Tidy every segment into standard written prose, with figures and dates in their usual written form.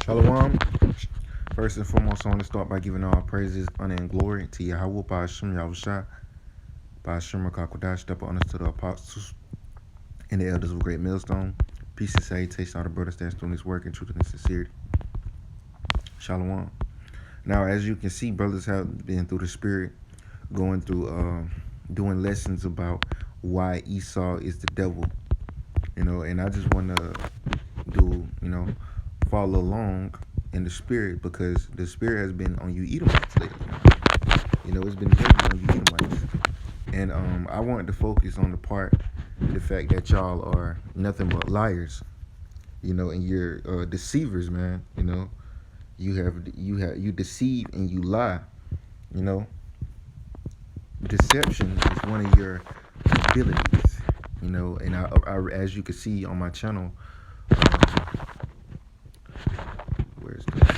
Shalom. First and foremost, I want to start by giving all praises, honor, and glory to Yahweh, Ba'ashem, Yahushua, Ba'ashem, Rakakwadash, double honors to the apostles and the elders of Great Millstone. Peace and salutation to all the brothers that's doing this work in truth and sincerity. Shalom. Now, as you can see, brothers have been through the spirit, going through, doing lessons about why Esau is the devil, and I just want to do, follow along in the spirit because the spirit has been on you Edomites lately. It's been heavy on you Edomites. And I wanted to focus on the fact that y'all are nothing but liars, and you're deceivers, man. You deceive and you lie. You know, Deception is one of your abilities. And I as you can see on my channel, where's the page?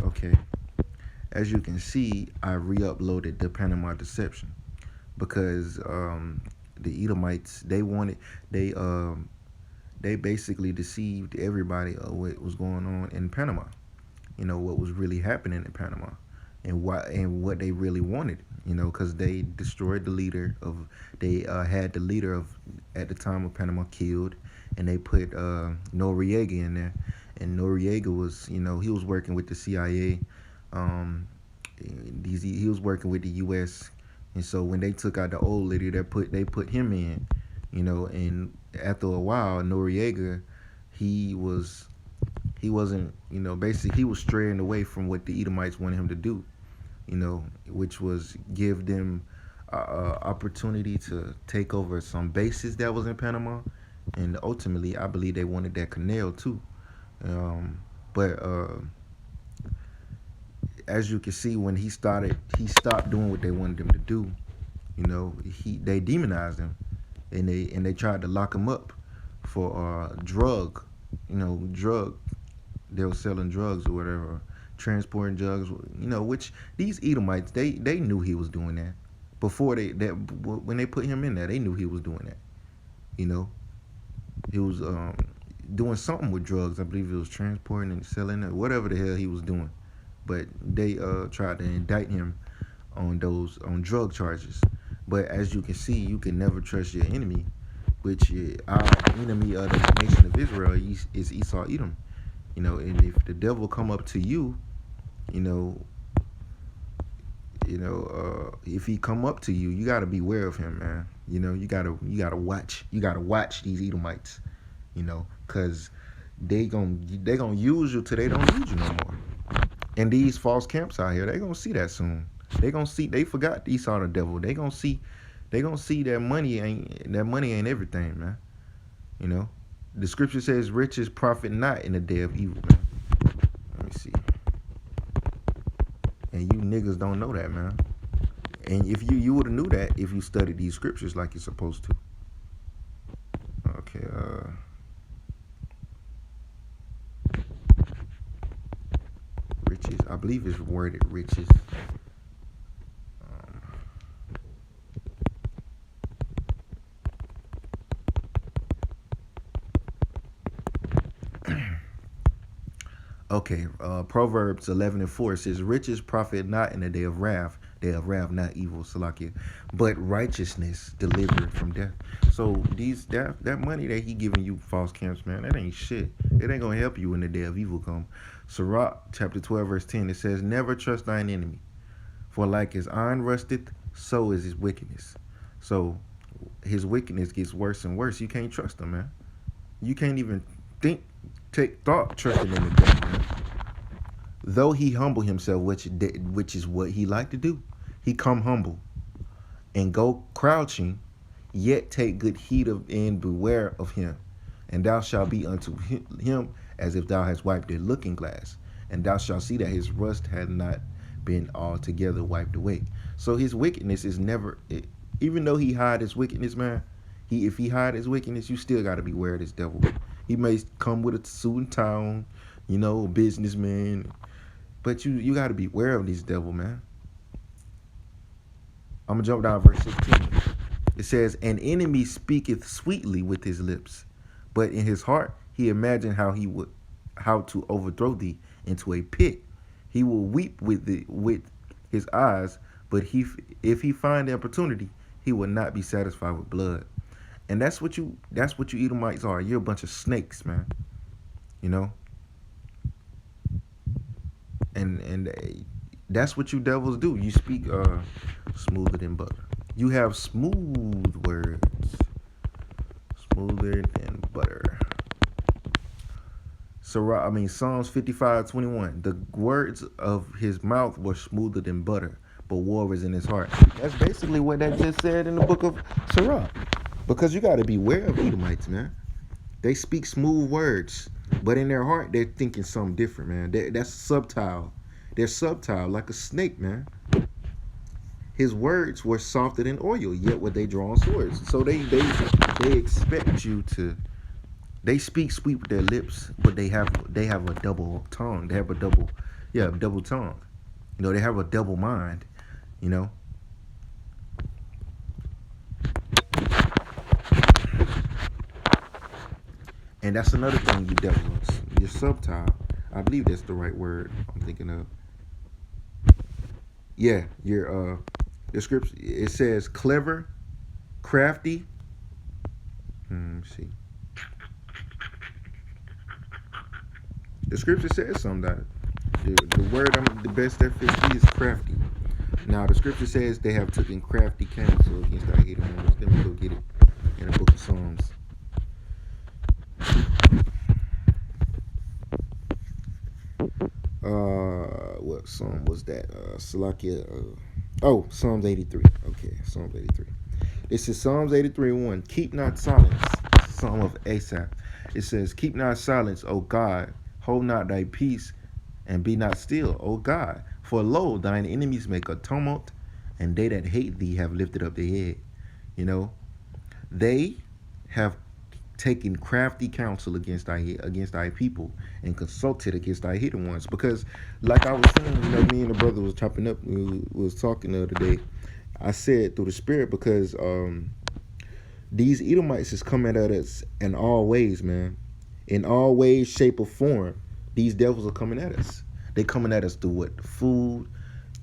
Okay. As you can see, I re-uploaded the Panama Deception because the Edomites they basically deceived everybody of what was going on in Panama. What was really happening in Panama, and what they really wanted. Because they destroyed the leader of they had the leader of at the time of Panama killed, and they put Noriega in there, and Noriega was he was working with the CIA. He was working with the U.S. And so when they took out the old leader, they put him in, and after a while, Noriega, he wasn't, basically he was straying away from what the Edomites wanted him to do, which was give them opportunity to take over some bases that was in Panama, and ultimately, I believe they wanted that canal too, but as you can see, when he stopped doing what they wanted him to do. They demonized him, and they tried to lock him up for drug. Drug. They were selling drugs or whatever, transporting drugs. Which these Edomites they knew he was doing that before when they put him in there, they knew he was doing that. He was doing something with drugs. I believe he was transporting and selling it, whatever the hell he was doing. But they tried to indict him on drug charges. But as you can see, you can never trust your enemy, which our enemy of the nation of Israel is Esau Edom. And if the devil come up to you, if he come up to you, you gotta beware of him, man. You gotta watch these Edomites, cause they gonna use you till they don't need you no more. And these false camps out here, they gonna see that soon. They forgot Esau the devil. They gonna see that money ain't everything, man. The scripture says riches profit not in the day of evil, man. Let me see. And you niggas don't know that, man. And if you would have knew that if you studied these scriptures like you're supposed to. Okay, riches. I believe it's worded riches. Okay, Proverbs 11:4 says, riches profit not in the day of wrath, not evil, Salakia, but righteousness delivered from death. So that money that he giving you, false camps, man, that ain't shit. It ain't gonna help you when the day of evil come. Sirach chapter 12 verse 10, it says, never trust thine enemy, for like as iron rusteth, so is his wickedness. So his wickedness gets worse and worse. You can't trust him, man. You can't even take thought trusting in the devil, man. Though he humble himself, which is what he like to do, he come humble and go crouching, yet take good heed of and beware of him. And thou shalt be unto him as if thou hast wiped a looking glass, and thou shalt see that his rust had not been altogether wiped away. So his wickedness is never, even though he hide his wickedness, man, if he hide his wickedness, you still got to beware of this devil. He may come with a suit and tie on, businessman, but you got to beware of this devil, man. I'm going to jump down to verse 16. It says, "An enemy speaketh sweetly with his lips, but in his heart he imagined how to overthrow thee into a pit. He will weep with his eyes, but if he find the opportunity, he will not be satisfied with blood." And that's what you Edomites are. You're a bunch of snakes, man. You know, and that's what you devils do. You speak smoother than butter. You have smooth words, smoother than butter. So Psalms 55:21. The words of his mouth were smoother than butter, but war was in his heart. That's basically what that just said in the book of Sirach. Because you got to beware of Edomites, man. They speak smooth words, but in their heart, they're thinking something different, man. That's subtle. They're subtle, like a snake, man. His words were softer than oil, yet were they drawn swords. So they expect you to. They speak sweet with their lips, but they have a double tongue. They have a double tongue. They have a double mind. You know, and that's another thing you devils. You're subtle. I believe that's the right word I'm thinking of. Yeah, you're the scripture. It says clever, crafty. Let me see. The scripture says something that the word the best that fits me is crafty. Now the scripture says they have taken crafty counsel against our hated ones. Let me go get it in the book of Psalms. What psalm was that? Salakia. Psalms 83. Okay, Psalms 83. This is Psalms 83:1. Keep not silence. Psalm of Asaph. It says, "Keep not silence, O God. Hold not thy peace, and be not still, O God. For lo, thine enemies make a tumult, and they that hate thee have lifted up their head." You know, they have taken crafty counsel against thy people and consulted against thy hidden ones. Because, like I was saying, me and the brother was chopping up, we was talking the other day. I said through the spirit because these Edomites is coming at us in all ways, man. In all ways, shape, or form, these devils are coming at us. They coming at us through what? Food,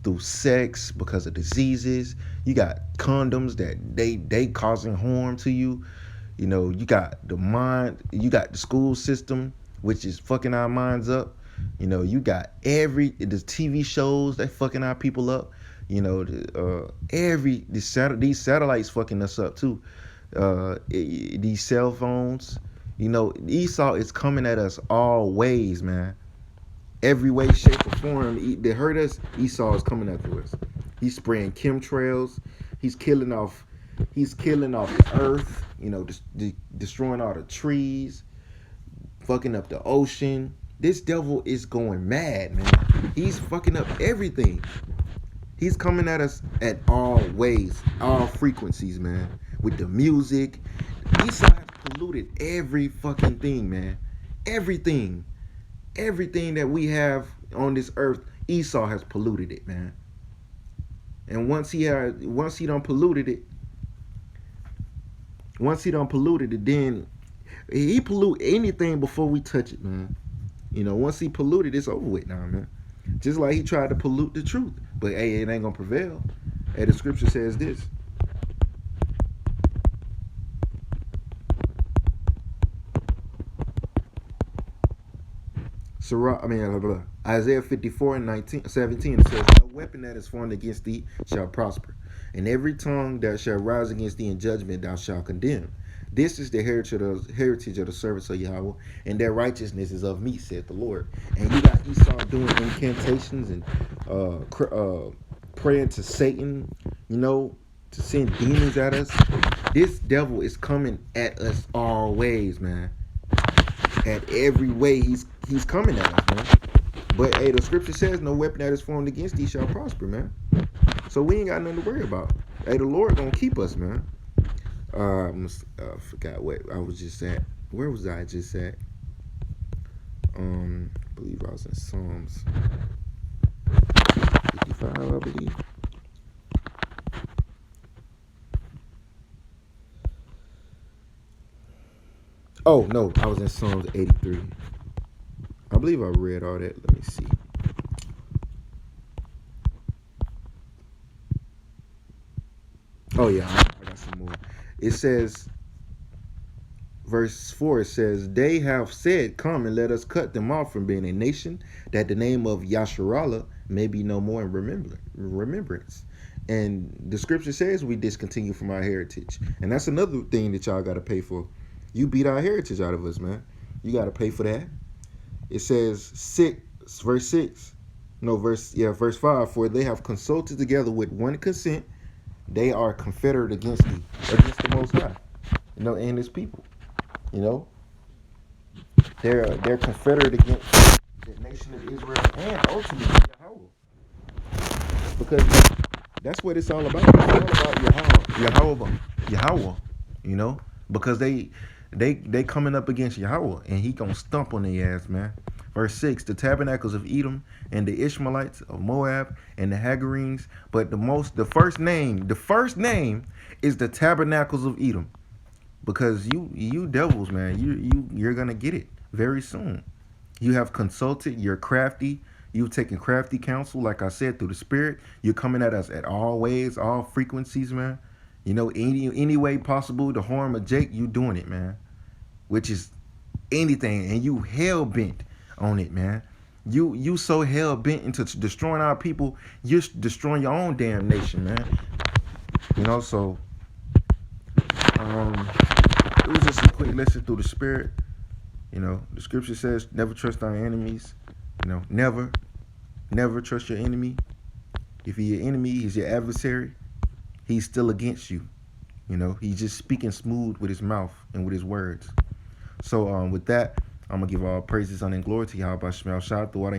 through sex, because of diseases. You got condoms that they causing harm to you. You got the mind, you got the school system, which is fucking our minds up. You got the TV shows that fucking our people up. These satellites fucking us up too. These cell phones. Esau is coming at us all ways, man. Every way, shape, or form. They hurt us. Esau is coming after us. He's spraying chemtrails. He's killing off the earth. Destroying all the trees, fucking up the ocean. This devil is going mad, man. He's fucking up everything. He's coming at us at all ways, all frequencies, man. With the music, Esau has polluted every fucking thing, man. Everything that we have on this earth, Esau has polluted it, man. And once he done polluted it, then he pollute anything before we touch it, man. Once he polluted, it's over with now, man. Just like he tried to pollute the truth, but hey, it ain't gonna prevail. Hey, the scripture says this. Isaiah 54:17. It says, "No weapon that is formed against thee shall prosper, and every tongue that shall rise against thee in judgment thou shalt condemn. This is the heritage of the servants of Yahweh, and their righteousness is of me, saith the Lord." And you got Esau doing incantations and praying to Satan, to send demons at us. This devil is coming at us all ways, man. At every way, he's coming at us, man. But hey, the scripture says, "No weapon that is formed against thee shall prosper," man. So we ain't got nothing to worry about. Hey, the Lord gonna keep us, man. I forgot what I was just at. Where was I just at? I believe I was in Psalms 55, I believe. Oh no, I was in Psalms 83. I believe I read all that. Let me see. Oh yeah, I got some more. It says, verse 4, it says, they have said, come and let us cut them off from being a nation, that the name of Yasharallah may be no more in remembrance. And the scripture says we discontinue from our heritage. And that's another thing that y'all got to pay for. You beat our heritage out of us, man. You got to pay for that. It says, verse 6. No, verse 5. For they have consulted together with one consent. They are confederate against the Most High, and his people. You know, they're confederate against the nation of Israel and ultimately Yahweh, because that's what it's all about. It's all about Yahweh. You know, because they coming up against Yahweh, and he gonna stump on their ass, man. Verse 6, the tabernacles of Edom and the Ishmaelites of Moab and the Hagarenes, but the first name is the tabernacles of Edom. Because you devils, man, you're gonna get it very soon. You have consulted, you're crafty, you've taken crafty counsel, like I said, through the spirit. You're coming at us at all ways, all frequencies, man. Any way possible to harm a Jake, you doing it, man. Which is anything, and you hell bent on it, man. You so hell bent into destroying our people, you're destroying your own damn nation, man. So um it was just a quick lesson through the spirit. The scripture says, never trust our enemies. Never trust your enemy. If he's your enemy, he's your adversary. He's still against you. He's just speaking smooth with his mouth and with his words. So with that, I'm gonna give all praises, honor, and glory to Yahweh Shemel Shah throughout